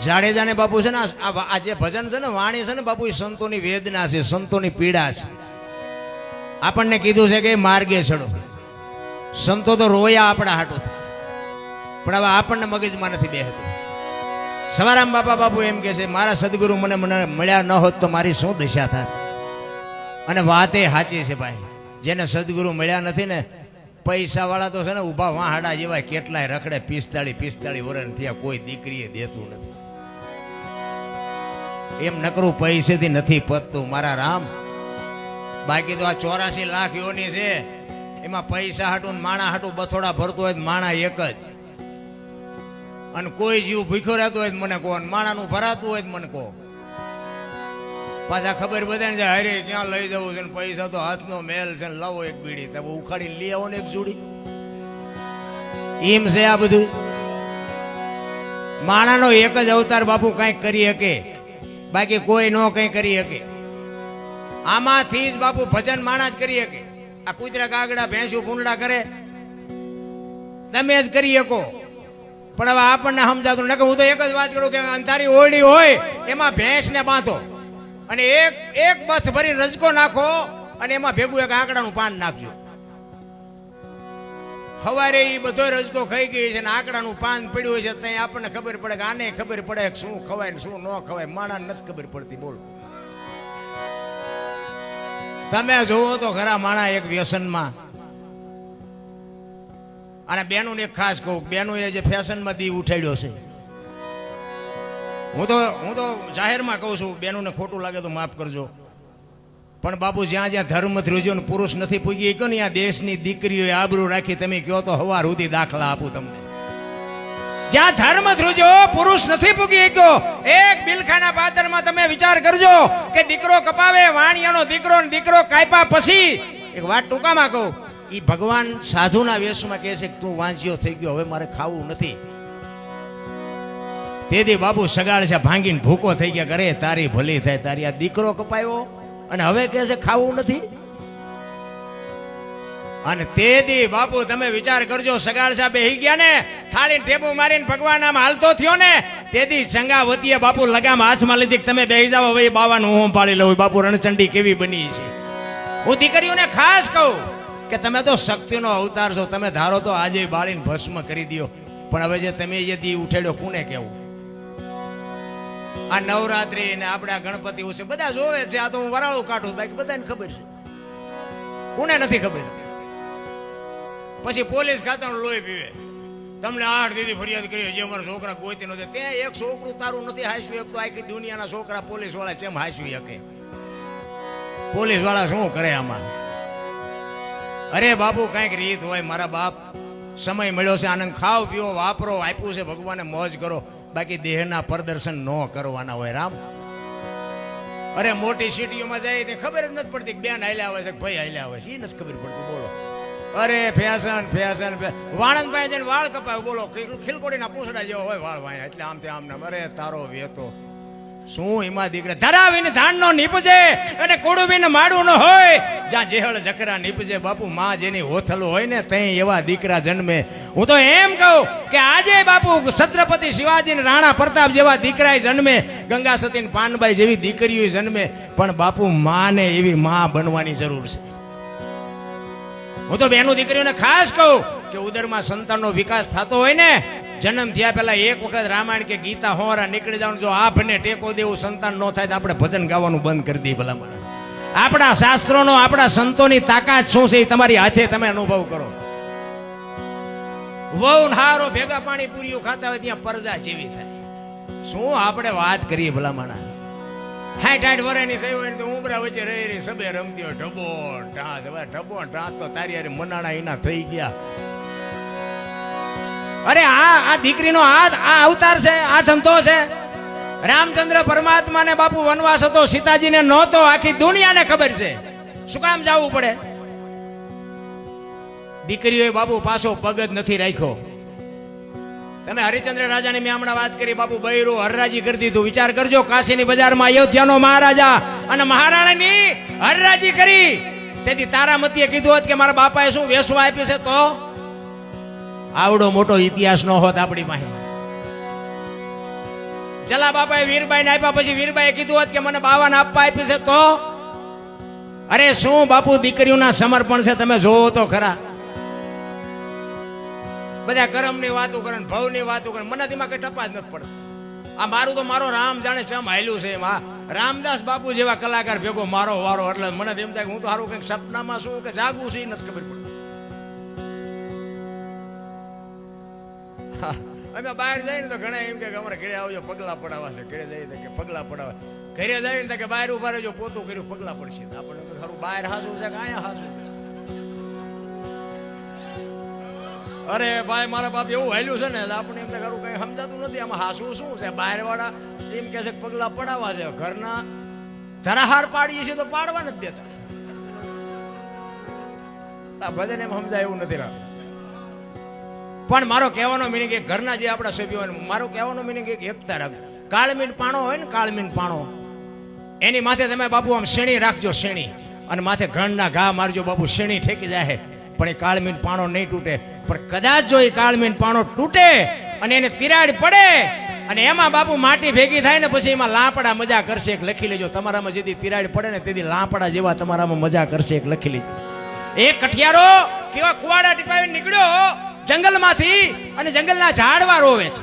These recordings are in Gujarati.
જાડેજાને બાપુ છે ને આ જે ભજન છે ને વાણી છે ને બાપુ એ સંતોની વેદના છે, સંતોની પીડા છે. આપણને કીધું છે કે માર્ગે ચડો. સંતો તો રોયા આપણા હાટું, પણ હવે આપણને મગજમાં નથી બેહતું. સવારામ બાપા બાપુ એમ કે છે મારા સદગુરુ મને મળ્યા ન હોત તો મારી શું દશા થાત. અને વાત એ સાચી છે ભાઈ, જેને સદગુરુ મળ્યા નથી ને પૈસા વાળા તો છે ને ઊભા વાહાડા જેવા કેટલાય રખડે 45 વર્ષ થયા, કોઈ દીકરીએ દેતું નથી. એમ નકરું પૈસેથી નથી પતતું મારા રામ. બાકી તો આ 84 લાખ યોની છે, એમાં પૈસા હાટું માણા હાટું બથોડા ભરતો હોય માણા એક જ. અને કોઈ જીવ ભૂખ્યો રહેતો હોય મને કહો, માણાનું ભરાતું હોય મને કહો. પાછા ખબર બધાને જાય હરે ક્યાં લઈ જવું છે, પૈસા તો હાથનો મેલ છે, લાવો એક બીડી તમે ઉખાડી લઈ આવો ને એક જોડી. એમ છે આ બધું. માણાનો એક જ અવતાર બાપુ કંઈક કરી શકે, બાકી કોઈ નો કંઈ કરી શકે. આમાંથી જ બાપુ ભજન માણા જ કરી શકે. આ કૂતરા કાગડા ભેંસું ભૂંડા કરે તમે જ કરી શકો. પણ હવે આપણને સમજાતું નકે. હું તો એક જ વાત કરું કે અંધારી ઓરડી હોય એમાં ભેંસને બાંધો અને એક બથ ભરી રજકો નાખો અને એમાં ભેગું એક આંકડાનું પાન નાખજો. સવારે એ બધો રજકો ખાઈ ગઈ છે ને આંકડાનું પાન પડ્યું હોય છે, ત્યાં આપણને ખબર પડે કે આને ખબર પડે શું ખવાય ને શું ન ખવાય. માણસ નથી ખબર પડતી. બોલો તમે જોવો તો ખરા માણા એક વ્યસનમાં. અને બેનું એક ખાસ કહું, બેનું એ જે ફેશનમાં દી ઉઠાડ્યો છે. હું તો જાહેરમાં કહું છું, બેનોને ખોટું લાગે તો માફ કરજો, પણ બાપુ જ્યાં જ્યાં ધર્મ ધ્રુજો ને પુરુષ નથી પૂગી ગયો ને આ દેશની દીકરીઓએ આબરૂ રાખી. તમે કહો તો હવાર સુધી દાખલા આપું તમને. જ્યાં ધર્મ ધ્રુજો પુરુષ નથી પૂગી ગયો, એક બિલખાના પાત્રમાં તમે વિચાર કરજો કે દીકરો કપાવે વાણિયાનો દીકરો ને દીકરો કાપ્યા પછી. એક વાત ટૂંકામાં કહું, એ ભગવાન સાધુના વેશમાં કહે છે કે તું વાંચ્યો થઈ ગયો, હવે મારે ખાવું નથી. તેથી બાપુ સગાડ છે ભાંગીને ભૂકો થઈ ગયા. કરે તારી ભલી થાય, તારી આ દીકરો કપાયો અને હવે કહે છે ખાવું નથી. અને તેથી બાપુ તમે વિચાર કરજો, સગાડ સાહેબ બેહી ગયા ને થાળીને ટેબુ મારીને ભગવાન આમ હાલતો થયો ને, તેથી ચંગાવતીએ બાપુ લગામ હાથમાં લીધી. તમે બેહી જાવ હવે બાવાનું હું પાડી લઉં. બાપુ રણચંડી કેવી બની છે. હું દીકરીઓને ખાસ કહું કે તમે તો શક્તિનો અવતાર છો. તમે ધારો તો આજે બાળીને ભસ્મ કરી દો, પણ હવે જે તમે જે દી ઉઠેડ્યો કોને કેવું. આ નવરાત્રી ને આપણા ગણપતિ છે બધા જોવે છે. આ તો હું વરાળું કાઢું, બાકી બધાને ખબર છે. કોને નથી ખબર. પછી પોલીસ ખાતાનું લોહી પીવે. તમને 8 દીદી ફરિયાદ કરી જે અમારા છોકરા ગોતી નથી. ત્યાં એક છોકરું તારું નથી હાંસવી શકતું. આખી દુનિયાના છોકરા પોલીસ વાળા કેમ હાંસવી શકે? પોલીસ વાળા શું કરે આમાં? અરે બાપુ કઈક રીત હોય મારા બાપ. સમય મળ્યો છે, આનંદ ખાઓ પીઓ વાપરો. આપ્યું છે ભગવાને, મોજ કરો. બાકી દેહના પ્રદર્શન ન કરવાના હોય રામ. અરે મોટી સિટીઓમાં જાય તે ખબર જ નથી પડતી બેન હાલ્યા આવે છે કે ભાઈ હાલ્યા આવે છે, એ નથી ખબર પડતી. બોલો અરે ફેશન વાણંદભાઈ જઈને વાળ કપાય. બોલો ખીલકોડીના પૂંછડા જેવો હોય વાળ ભાઈ, એટલે આમ તે આમ નામ. અરે તારો વેતો શું એમાં દીકરા ધરાવીને ધાન નો નીપજે અને કોડુબીને માડું ન હોય. જ્યાં જેહળ જકરા નીપજે બાપુ માં જેની હોથલું હોય ને ત્યાં એવા દીકરા જન્મે. હું તો એમ કહું કે આજે બાપુ છત્રપતિ શિવાજી ને રાણા પ્રતાપ જેવા દીકરા જન્મે, ગંગા સતી ને પાનબાઈ જેવી દીકરીઓ જન્મે, પણ બાપુ માને એવી માં બનવાની જરૂર છે. હું તો બેનું દીકરીઓને ખાસ કહું કે ઉદરમાં સંતાનનો વિકાસ થતો હોય ને, જન્મ થયા પહેલા એક વખત રામાયણ કે ગીતા હોરા નીકળી જવાનું. જો આપને ટેકો દેવું સંતાન ન થાય તો આપણે ભજન ગાવાનું બંધ કરી દઈએ. ભલામણ આપણા શાસ્ત્રોનો આપણા સંતોની તાકાત શું છે એ તમારી હાથે તમે અનુભવ કરો. વહુ હારો ભેગા પાણી પૂરીઓ ખાતા હોય ત્યાં પરજા જેવી થાય. શું આપણે વાત કરીએ ભલામણ. 60 વર્ષની થઈ હોય ને ઉમરા વચ્ચે રહી સબે રમતી હોય ઢબો ઢાંસ. હવે ઢબો ઢાંસ તો તારી યાર મનાણા એના થઈ ગયા. અરે આ દીકરીનો આ અવતાર છે, આ ધંધો છે. રામચંદ્ર પરમાત્માને બાપુ વનવાસ હતો, સીતાજીને નહોતો. આખી દુનિયાને ખબર છે. શું કામ જવું પડે? દીકરીઓએ બાપુ પાછો પગ જ નથી રાખ્યો. તમે હરિચંદ્ર રાજાની મેં હમણાં વાત કરી, બાપુ બૈરું હરરાજી કરી દીધું. વિચાર કરજો, કાશીની બજારમાં અયોધ્યાનો મહારાજા અને મહારાણીની હરરાજી કરી. તેથી તારામતીએ કીધું હોત કે મારા બાપાએ શું વેસવા આપ્યું છે તો આવડો મોટો ઇતિહાસ ન હોત આપણી પાસે. ચલા બાપાએ વીરબાઈને આપ્યા, પછી વીરબાઈએ કીધું હોત કે મને બાવાને આપવા આપ્યું છે તો? અરે શું બાપુ દીકરીઓના સમર્પણ છે, તમે જોવો તો ખરા. બધા કરમની વાતો કરે, ભવની વાતો કરે, મને તેમાં કઈ ટપા જ નથી પડતી. આ મારું તો મારો રામ જાણે ચમ હાલ્યું છે એમાં. રામદાસ બાપુ જેવા કલાકાર ભેગો મારો વારો, એટલે મને એમ થાય હું તો સારું કંઈક સપનામાં શું કે જાગું છું એ નથી ખબર પડતી. અમે બહાર જઈએ ને તો ઘણા એમ કે અમારે ઘરે આવજો પગલા પડાવવા છે, ઘરે જઈએ કે પગલા પડાવવા, ઘરે જઈએ ને કે બહાર ઉભા રહેજો પોતું કર્યું પગલા પડશે. આપણે તો ખરું બહાર હાસું છે કે અહીંયા હાસું છે. અરે ભાઈ મારા બાપ એવું હાલ્યું છે ને આપણે એમ ખરું કઈ સમજાતું નથી આમાં હાસું શું છે. બહાર વાળા એમ કે છે પગલા પડાવવા છે, ઘરના ધરાહાર પાડીએ છીએ તો પાડવા નથી દેતા. આ બધાને એમ સમજાય એવું નથી રાખતું. પણ મારો કહેવાનો મિનિંગ કે ઘરના જે આપણા સભ્યો હોય, મારો કહેવાનો મિનિંગ એક એકતા રાખજો. કાળમીન પાણો હોય ને, કાળમીન પાણો, એની માથે તમે બાપુ આમ શેણી રાખજો, શેણી, અને માથે ઘણના ઘા મારજો બાપુ, શેણી ઠેકી જાય. પણ એ કાળમીન પાણો નહીં તૂટે. પણ કદાચ જો એ કાળમીન પાણો તૂટે અને એને તિરાડ પડે અને એમાં બાપુ માટી ભેગી થાય ને પછી એમાં લાપડા મજા કરશે. એક લખી લેજો, તમારામાં જેથી તિરાડ પડે ને તેથી લાપડા જેવા તમારામાં મજા કરશે. એક લખી લેજો. એક કઠિયારો કેવા કુવાડા ટીપાવી નીકળ્યો જંગલમાંથી અને જંગલના ઝાડવા રોવે છે.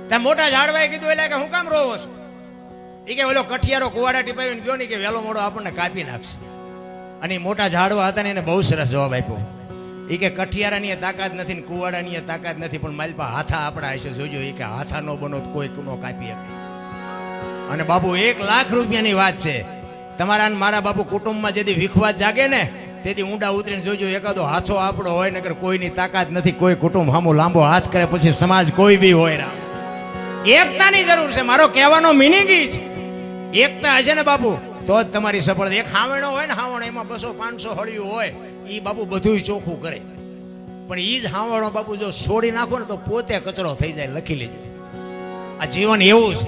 ત્યાં મોટા ઝાડવાએ કીધું એટલે કે હું કામ રોવો છો? એ કે ઓલો કઠિયારો કુવાડા ટીપાવીને ગયો ને કે વેલો મોડો આપણને કાપી નાખશે. અને મોટા ઝાડવા હતા ને એને બહુ સરસ જવાબ આપ્યો. એ કે કઠિયારાની તાકાત નથી ને કુવાડાની તાકાત નથી, પણ મારી પાસે હાથા આપણા હશે, જોજો. એ કે હાથા નો બનો કોઈ નો કાપી શકે. અને બાપુ 1 લાખ રૂપિયાની વાત છે. તમારા મારા બાપુ કુટુંબમાં જેથી વિખવાદ જાગે ને તેથી ઊંડા ઉતરીને જોજો, એકાદો હાથો આપણો હોય ને કોઈની તાકાત નથી. કોઈ કુટુંબ સામો લાંબો હાથ કરે પછી સમાજ કોઈ બી હોય. એકતાની જરૂર છે. મારો કહેવાનો મિનિંગ ઈ છે, એકતા હશે ને બાપુ તો જ તમારી સફળતા. એક હાવણો હોય ને, હાવણો એમાં 200-500 હળિયું હોય, એ બાપુ બધું ચોખ્ખું કરે. પણ એ જ હાવણો બાપુ જો છોડી નાખો ને તો પોતે કચરો થઈ જાય. લખી લેજો, આ જીવન એવું છે.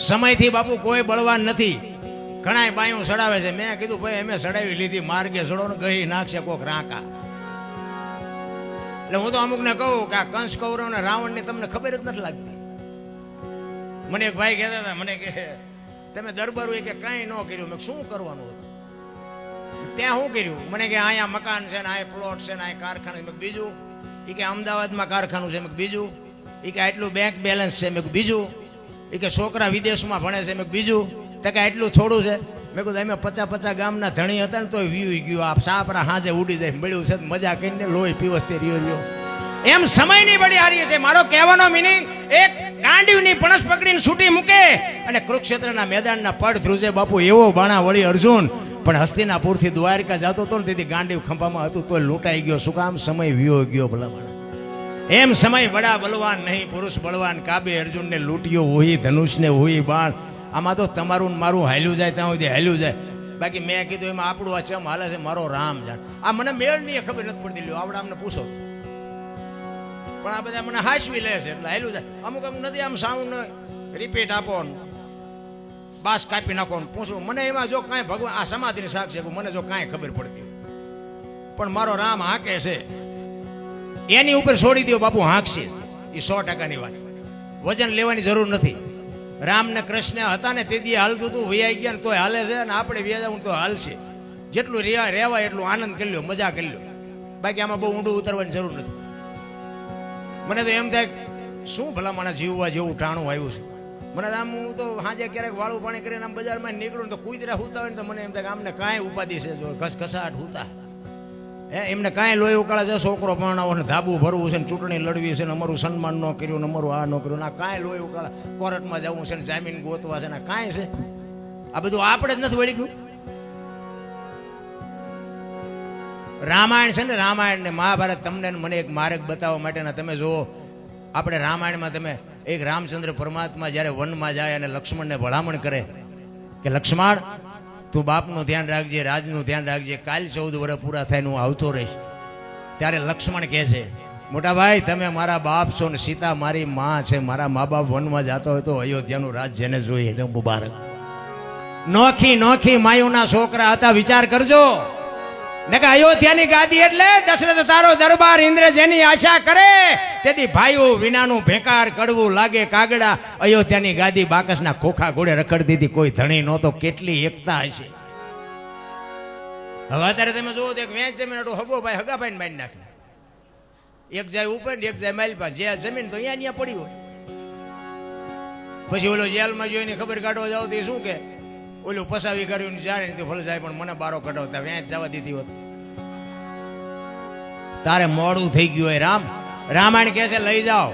સમયથી બાપુ કોઈ બળવાન નથી. ઘણા બાયું સડાવે છે. મેં કીધું ભાઈ અમે સડાવી લીધી, માર્ગે સડો ને ગઈ નાખશે કોક રાંકા. એટલે હું તો અમુક ને કહું કે આ કંસ કૌરવ ને રાવણ ની તમને ખબર જ નથી લાગતી. મને એક ભાઈ કહેતા હતા, મને કે તમે દરબારું કે કાંઈ ન કર્યું. મેં શું કરવાનું હતું? ત્યાં શું કર્યું? મને કે અહીંયા મકાન છે ને, અહીંયા પ્લોટ છે ને, અહીંયા કારખાનું. મેં બીજું? એ કે અમદાવાદમાં કારખાનું છે. મેં બીજું? એ કે આટલું બેંક બેલેન્સ છે. મેં બીજું? એ કે છોકરા વિદેશમાં ભણે છે. મેં બીજું? તો કે આટલું થોડું છે. મેં કીધું અમે 50-50 ગામના ધણી હતા ને તોય વીવી ગયું. આ સાપરા હાજે ઉડી જાય મળ્યું છે, મજા કરીને લોહી પીવસ્તે રહ્યો. એમ સમયની બડી હારી છે. મારો કહેવાનો મિનિંગ, એક ગાંડીવની પણસ પકડીને છૂટી મૂકે અને કુરુક્ષેત્રના મેદાનના પડ ધ્રુજે બાપુ. એવો બાણા વળી અર્જુન પણ હસ્તિનાપુરથી દ્વારકા જતો હતો ને તેથી ગાંડીવ ખંભામાં હતું તોય લૂંટાઈ ગયો. શું કામ? સમય વિયો ગયો ભલામણ. એમ સમય બડા બલવાન નહીં, પુરુષ બળવાન કાબે. અર્જુનને લૂંટ્યો હોય ધનુષને હોય બાણ. આમાં તો તમારું મારું હાલ્યું જાય ત્યાં સુધી હાલ્યું જાય. બાકી મેં કીધું એમાં આપણું આ ચમ હાલે છે મારો રામ જાણ. આ મને મેળ નહીં ખબર નથી પડતી. લ્યો આવડે અમને પૂછો, પણ આ બધા મને હાસવી લે છે એટલે હાલ્યું જાય. અમુક નથી આમ સાઉન્ડ રિપીટ આપો, બાસ કાપી નાખો, પૂછવું. મને એમાં જો કાંઈ ભગવાન આ સમાધિની સાક્ષ છે, મને જો કાંઈ ખબર પડતી હોય, પણ મારો રામ હાંકે છે એની ઉપર છોડી દો બાપુ, હાંકશે. એ 100%ની વાત. વજન લેવાની જરૂર નથી. રામ ને કૃષ્ણ હતા ને તેથી હાલતું હતું, વૈયા ગયા ને તોય હાલે છે, અને આપણે વ્યાજ તો હાલશે. જેટલું રહેવાય એટલું આનંદ કરી લો, મજા કરી લો. બાકી આમાં બહુ ઊંડું ઉતરવાની જરૂર નથી. મને તો એમ થાય શું ભલા મને જીવવા જેવું ટાણું આવ્યું છે. મને આમ હું તો સાંજે ક્યારેક વાળું પાણી કરીને આમ બજારમાં નીકળું તો કુતરા હુતા હોય ને તો મને એમ થાય કે આમને કાંઈ ઉપાધિ છે, જો ઘસઘસાટ હુતા એમને કાંઈ લોહી ઉકાળે છે, છોકરો પરણાવો ને ધાબુ ભરવું છે ને ચૂંટણી લડવી છે ને અમારું સન્માન ન કર્યું ને અમારું આ ન કર્યું, ના કાંઈ લોહી ઉકાળે, કોર્ટમાં જવું છે ને જામીન ગોતવા છે ને કાંઈ છે. આ બધું આપણે જ નથી વળી ગયું. રામાયણ છે ને, રામાયણ ને મહાભારત તમને મને એક માર્ગ બતાવવા માટેના. તમે જુઓ આપણે રામાયણમાં તમે એક રામચંદ્ર પરમાત્મા જ્યારે વનમાં જાય અને લક્ષ્મણને ભલામણ કરે કે લક્ષ્મણ તું બાપનું ધ્યાન રાખજે, રાજનું ધ્યાન રાખજે, કાલ 14 વર્ષ પૂરા થાય હું આવતો રહીશ. ત્યારે લક્ષ્મણ કહે છે મોટા ભાઈ તમે મારા બાપ છો ને સીતા મારી માં છે, મારા મા બાપ વનમાં જતો હોય તો અયોધ્યાનું રાજ જેને જોઈએ એને મુબારક. નોખી નોખી માયુના છોકરા હતા, વિચાર કરજો. ને કે અયોધ્યાની ગાદી એટલે દશરથ તારો દરબાર ઇન્દ્ર જેની આશા કરે તેથી ભાઈઓ વિનાનું ભેકાર કડવું લાગે કાગડા. અયોધ્યાની ગાદી બાકસના ખોખા ઘોડે રખડતી હતી, કોઈ ધણી નહોતો. કેટલી એકતા હશે. હવે અત્યારે તમે જુઓ તો એક વેચ જમીન હગો ભાઈ હગા ભાઈ મારી નાખે. એક જાય ઉપર ને એક જાય માઇલ પર. જે જમીન તો અહીંયા પડી હોય. પછી ઓલો જેલમાં જોઈને ખબર કાઢવા જાવ તો શું કે ઓલું પસાવી કર્યું જાણે તો ભલે જાય પણ મને બારો કઢાવતા વેચ જવા દીધી હોત. તારે મોડું થઈ ગયું હોય. રામાયણ કહે છે લઈ જાઓ